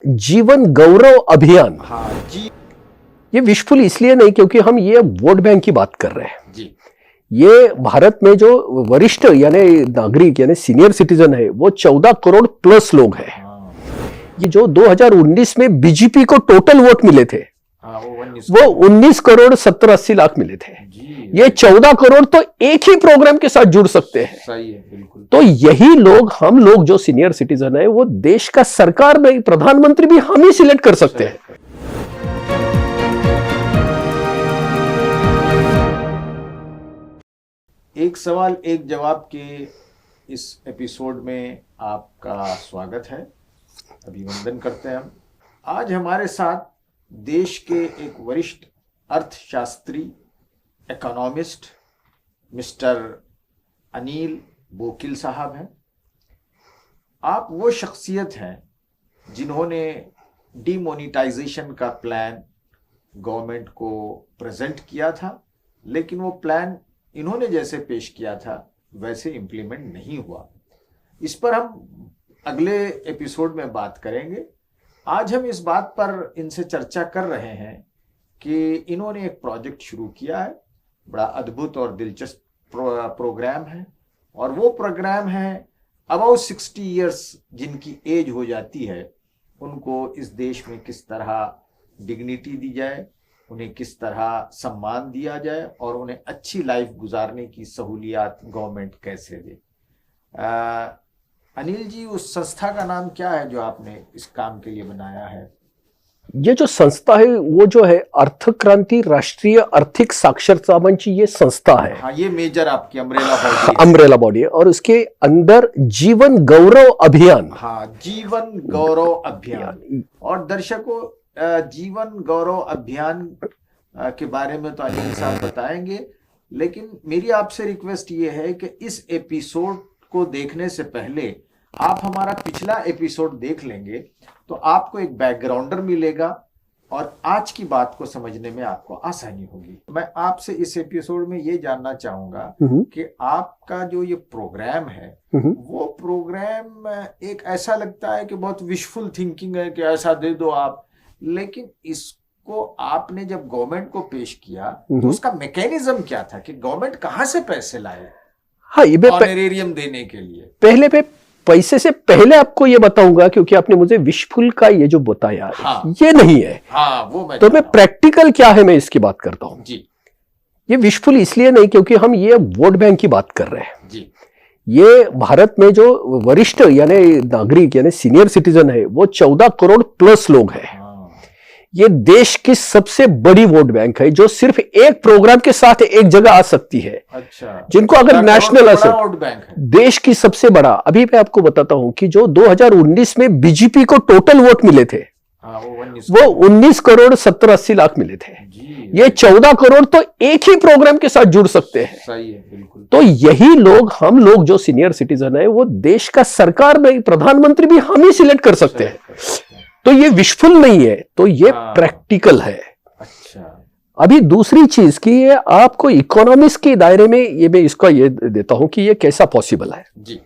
जीवन गौरव अभियान। हाँ जी। ये विशफुल इसलिए नहीं क्योंकि हम ये वोट बैंक की बात कर रहे हैं जी। ये भारत में जो वरिष्ठ यानी नागरिक यानी सीनियर सिटीजन है वो 14 करोड़ प्लस लोग हैं। हाँ। ये जो 2019 में बीजेपी को टोटल वोट मिले थे हाँ, वो 19 करोड़ 70-80 लाख मिले थे। ये 14 करोड़ तो एक ही प्रोग्राम के साथ जुड़ सकते हैं। सही है, बिल्कुल। तो यही लोग, हम लोग जो सीनियर सिटीजन है वो देश का सरकार में प्रधानमंत्री भी हम ही सिलेक्ट कर सकते हैं। एक सवाल एक जवाब के इस एपिसोड में आपका स्वागत है, अभिनंदन करते हैं हम। आज हमारे साथ देश के एक वरिष्ठ अर्थशास्त्री, इकोनॉमिस्ट मिस्टर अनिल बोकिल साहब हैं। आप वो शख्सियत हैं जिन्होंने डीमोनेटाइजेशन का प्लान गवर्नमेंट को प्रेजेंट किया था, लेकिन वो प्लान इन्होंने जैसे पेश किया था वैसे इम्प्लीमेंट नहीं हुआ। इस पर हम अगले एपिसोड में बात करेंगे। आज हम इस बात पर इनसे चर्चा कर रहे हैं कि इन्होंने एक प्रोजेक्ट शुरू किया है, बड़ा अद्भुत और दिलचस्प प्रोग्राम है, और वो प्रोग्राम है अबाउट 60 इयर्स जिनकी एज हो जाती है उनको इस देश में किस तरह डिग्निटी दी जाए, उन्हें किस तरह सम्मान दिया जाए और उन्हें अच्छी लाइफ गुजारने की सहूलियात गवर्नमेंट कैसे दे। अनिल जी, उस संस्था का नाम क्या है जो आपने इस काम के लिए बनाया है? ये जो संस्था है वो जो है अर्थ क्रांति राष्ट्रीय आर्थिक साक्षरता मंच, ये संस्था है। हाँ, ये मेजर आपकी अम्ब्रेला बॉडी है और उसके अंदर जीवन गौरव अभियान। हाँ, जीवन गौरव अभियान। और दर्शकों, जीवन गौरव अभियान के बारे में तो अनिल साहब बताएंगे, लेकिन मेरी आपसे रिक्वेस्ट ये है कि इस एपिसोड को देखने से पहले आप हमारा पिछला एपिसोड देख लेंगे तो आपको एक बैकग्राउंडर मिलेगा और आज की बात को समझने में आपको आसानी होगी। मैं आपसे इस एपिसोड में ये जानना चाहूंगा कि आपका जो ये प्रोग्राम है वो प्रोग्राम एक ऐसा लगता है कि बहुत विशफुल थिंकिंग है कि ऐसा दे दो आप, लेकिन इसको आपने जब गवर्नमेंट को पेश किया तो उसका मैकेनिज्म क्या था कि गवर्नमेंट कहां से पैसे लाए? हाँ, ये ऑनरेरियम देने के लिए पहले पैसे से पहले आपको ये बताऊंगा क्योंकि आपने मुझे विशफुल का ये जो बताया, हाँ, ये नहीं है। हाँ, वो मैं प्रैक्टिकल क्या है मैं इसकी बात करता हूं जी। ये विशफुल इसलिए नहीं क्योंकि हम ये वोट बैंक की बात कर रहे हैं जी। ये भारत में जो वरिष्ठ यानी नागरिक यानी सीनियर सिटीजन है वो 14 करोड़ प्लस लोग हैं। ये देश की सबसे बड़ी वोट बैंक है जो सिर्फ एक प्रोग्राम के साथ एक जगह आ सकती है। अच्छा। जिनको अगर नेशनल वोट बैंक है, देश की सबसे बड़ा। अभी मैं आपको बताता हूं कि जो 2019 में बीजेपी को टोटल वोट मिले थे वो 19 करोड़ 70-80 लाख मिले थे। ये 14 करोड़ तो एक ही प्रोग्राम के साथ जुड़ सकते हैं। सही है, बिल्कुल। तो यही लोग, हम लोग जो सीनियर सिटीजन है वो देश का सरकार में प्रधानमंत्री भी हम ही सिलेक्ट कर सकते हैं। तो ये विशफुल नहीं है, तो ये प्रैक्टिकल है। अच्छा। अभी दूसरी चीज की ये आपको इकोनॉमिक्स के दायरे में ये मैं इसका ये देता हूं कि ये कैसा पॉसिबल है जी।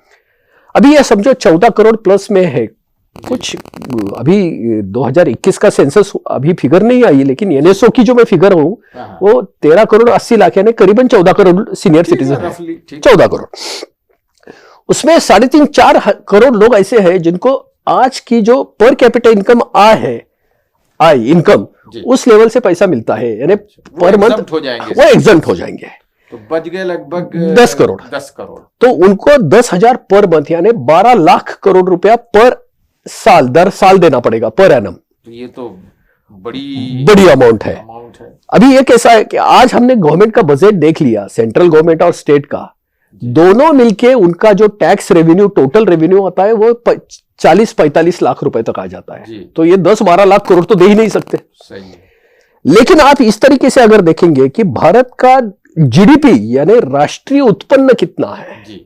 अभी ये समझो 14 करोड़ प्लस में है कुछ। अभी 2021 का सेंसस अभी फिगर नहीं आई, लेकिन एनएसओ की जो मैं फिगर हूं वो 13 करोड़ 80 लाख यानी करीबन 14 करोड़ सीनियर सिटीजन है। 14 करोड़ उसमें 3.5-4 करोड़ लोग ऐसे हैं जिनको आज की जो पर कैपिटा इनकम इनकम उस लेवल से पैसा मिलता है, यानी पर मंथ वो एग्जम्प्ट हो जाएंगे। तो बच गए लगभग 10 करोड़। तो उनको 10,000 पर मंथ यानी 12 लाख करोड़ रुपया पर साल दर साल देना पड़ेगा पर एनम। तो ये तो बड़ी अमाउंट है। अभी ये कैसा है कि आज हमने गवर्नमेंट का बजट देख लिया, सेंट्रल गवर्नमेंट और स्टेट का, दोनों मिलके उनका जो टैक्स रेवेन्यू टोटल रेवेन्यू आता है वो 40-45 लाख रुपए तक आ जाता है। तो ये 10-12 लाख करोड़ तो दे ही नहीं सकते। सही है। लेकिन आप इस तरीके से अगर देखेंगे कि भारत का जीडीपी यानी राष्ट्रीय उत्पन्न कितना है जी,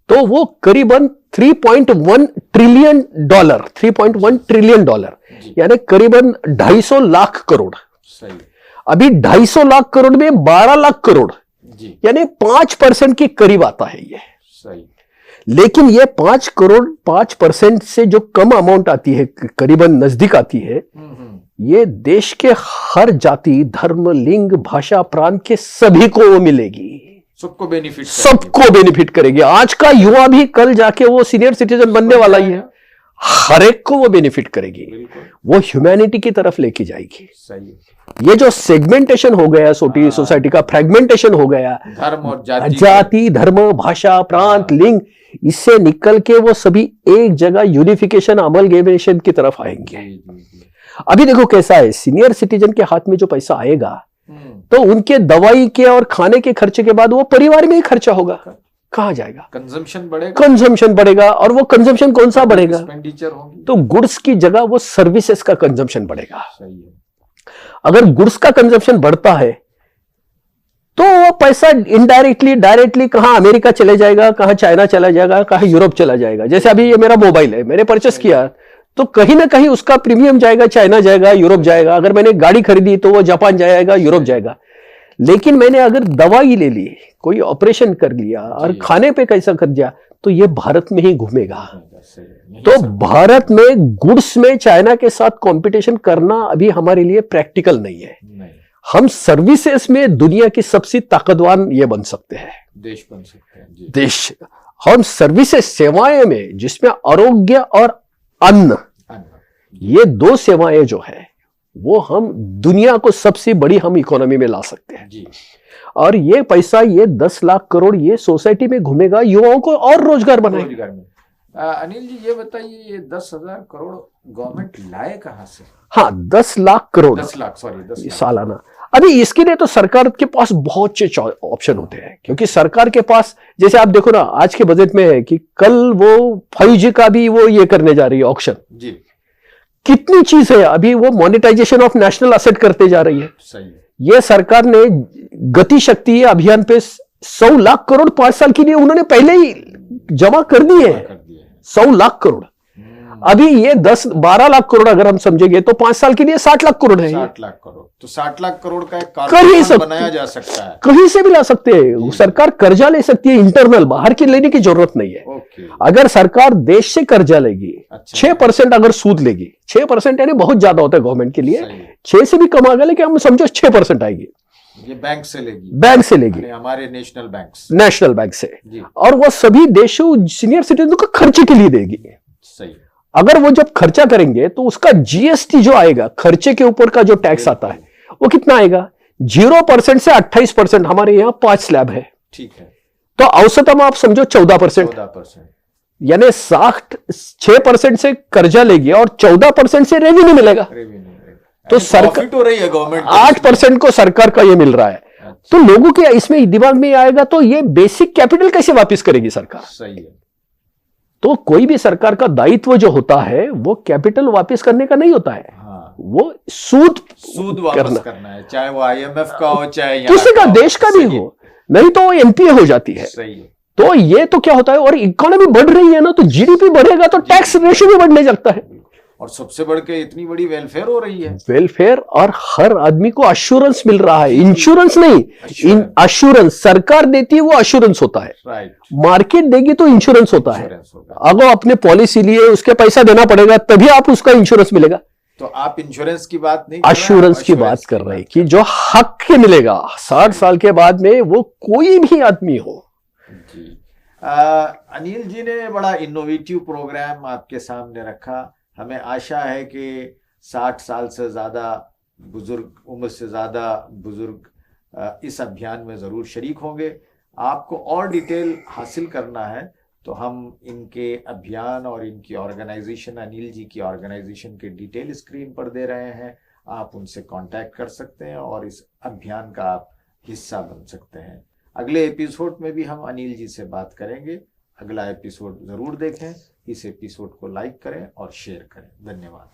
तो वो करीबन 3.1 ट्रिलियन डॉलर यानी करीबन 250 लाख करोड़। सही। अभी 250 लाख करोड़ में 12 लाख करोड़ यानी 5% के करीब आता है ये। सही। लेकिन ये 5 करोड़ 5% से जो कम अमाउंट आती है, करीबन नजदीक आती है, ये देश के हर जाति, धर्म, लिंग, भाषा, प्रांत के सभी को वो मिलेगी, सबको बेनिफिट करेगी। आज का युवा भी कल जाके वो सीनियर सिटीजन बनने वाला ही है, हर एक को वो बेनिफिट करेगी, वो ह्यूमैनिटी की तरफ लेके जाएगी। सही। ये जो सेगमेंटेशन हो गया सोसाइटी का, फ्रेगमेंटेशन हो गया, धर्म और जाति, धर्म, भाषा, प्रांत, लिंग, इससे निकल के वो सभी एक जगह यूनिफिकेशन, अमलगेमेशन की तरफ आएंगे। अभी देखो कैसा है, सीनियर सिटीजन के हाथ में जो पैसा आएगा तो उनके दवाई के और खाने के खर्चे के बाद वो परिवार में ही खर्चा होगा, कहां जाएगा? कंजम्पशन बढ़ेगा। और वो कंजम्पशन कौन सा बढ़ेगा? तो गुड्स की जगह वो सर्विसेज का कंजम्पशन बढ़ेगा। अगर गुड्स का कंजम्पशन बढ़ता है तो वो पैसा इनडायरेक्टली डायरेक्टली कहां अमेरिका चले जाएगा, कहां चाइना चला जाएगा, कहां यूरोप चला जाएगा। जैसे अभी ये मेरा मोबाइल है, मैंने परचेस किया तो कहीं ना कहीं उसका प्रीमियम जाएगा, चाइना जाएगा, यूरोप जाएगा। अगर मैंने गाड़ी खरीदी तो वो जापान जाएगा, यूरोप जाएगा। लेकिन मैंने अगर दवाई ले ली, कोई ऑपरेशन कर लिया और खाने पे कैसा कर दिया, तो ये भारत में ही घूमेगा। तो भारत में गुड्स में चाइना के साथ कंपटीशन करना अभी हमारे लिए प्रैक्टिकल नहीं है। हम सर्विसेज में दुनिया की सबसे ताकतवर ये बन सकते हैं, देश बन सकते हैं। देश, हम सर्विसेज, सेवाएं में, जिसमें आरोग्य और अन्न, ये दो सेवाएं जो है वो हम दुनिया को सबसे बड़ी हम इकोनॉमी में ला सकते हैं जी। और ये पैसा, ये 10 लाख करोड़ ये सोसाइटी में घूमेगा, युवाओं को और रोजगार बनाएगा। अनिल जी ये बताइए, ये 10,000 करोड़ गवर्नमेंट लाए कहां से? हाँ, 10 लाख करोड़, 10 लाख सालाना। अभी इसके लिए तो सरकार के पास बहुत से ऑप्शन होते हैं, क्योंकि सरकार के पास, जैसे आप देखो ना, आज के बजट में है कि कल वो 5G का भी वो ये करने जा रही है ऑक्शन जी। कितनी चीज है, अभी वो मोनेटाइजेशन ऑफ नेशनल एसेट करते जा रही है। सही है। ये सरकार ने गति शक्ति अभियान पे 100 लाख करोड़ 5 साल के लिए उन्होंने पहले ही जमा कर दिए हैं, 100 लाख करोड़। अभी ये 10-12 लाख करोड़ अगर हम समझेंगे तो 5 साल के लिए 60 लाख करोड़ है। 60 लाख करोड़, तो 60 लाख करोड़ का एक कारखाना बनाया जा सकता है, कहीं से भी ला सकते हैं। सरकार कर्जा ले सकती है, इंटरनल, बाहर की लेने की जरूरत नहीं है। अगर सरकार देश से कर्जा लेगी, 6% अगर सूद लेगी, 6% यानी बहुत ज्यादा होता है गवर्नमेंट के लिए, 6 से भी कम आ गया, लेकिन हम समझो 6% आएगी, ये बैंक से लेगी, हमारे नेशनल बैंक से, और वो सभी देशों सीनियर सिटीजन को खर्चे के लिए देगी। सही। अगर वो जब खर्चा करेंगे तो उसका जीएसटी जो आएगा, खर्चे के ऊपर का जो टैक्स आता है, वो कितना आएगा? 0% से 28%। हमारे यहाँ 5 स्लैब है, ठीक है, तो औसतम आप समझो 14%, यानी 6% से कर्जा लेगी और 14% से रेवेन्यू मिलेगा। तो सरकार हो रही है, गवर्नमेंट 8% को सरकार का ये मिल रहा है। तो लोगों के इसमें दिमाग में आएगा, तो ये बेसिक कैपिटल कैसे वापस करेगी सरकार? सही है। तो कोई भी सरकार का दायित्व जो होता है वो कैपिटल वापस करने का नहीं होता है। हाँ। वो सूद वापस करना है, चाहे वो IMF का हो, चाहे किसी का, देश का भी हो, नहीं तो वो NPA हो जाती है। सही है। तो ये तो क्या होता है, और इकोनॉमी बढ़ रही है ना, तो GDP बढ़ेगा तो टैक्स रेशियो भी बढ़ने लगता है, और सबसे बढ़ के इतनी बड़ी वेलफेयर हो रही है, वेलफेयर, और हर आदमी को अश्योरेंस मिल रहा है। इंश्योरेंस नहीं, अश्योरेंस सरकार देती है, वो अश्योरेंस होता है। राइट। मार्केट देगी तो इंश्योरेंस होता है। अगर आपने पॉलिसी लिए, उसके पैसा देना पड़ेगा, तभी आप उसका इंश्योरेंस मिलेगा। तो आप इंश्योरेंस की बात नहीं, अश्योरेंस की बात कर रहे हैं कि जो हक के मिलेगा 60 साल के बाद में, वो कोई भी आदमी हो जी। अनिल जी ने बड़ा इनोवेटिव प्रोग्राम आपके सामने रखा। हमें आशा है कि 60 साल से ज़्यादा बुजुर्ग, उम्र से ज़्यादा बुजुर्ग इस अभियान में ज़रूर शरीक होंगे। आपको और डिटेल हासिल करना है तो हम इनके अभियान और इनकी ऑर्गेनाइजेशन, अनिल जी की ऑर्गेनाइजेशन के डिटेल स्क्रीन पर दे रहे हैं। आप उनसे कांटेक्ट कर सकते हैं और इस अभियान का आप हिस्सा बन सकते हैं। अगले एपिसोड में भी हम अनिल जी से बात करेंगे। अगला एपिसोड ज़रूर देखें, इस एपिसोड को लाइक करें और शेयर करें। धन्यवाद।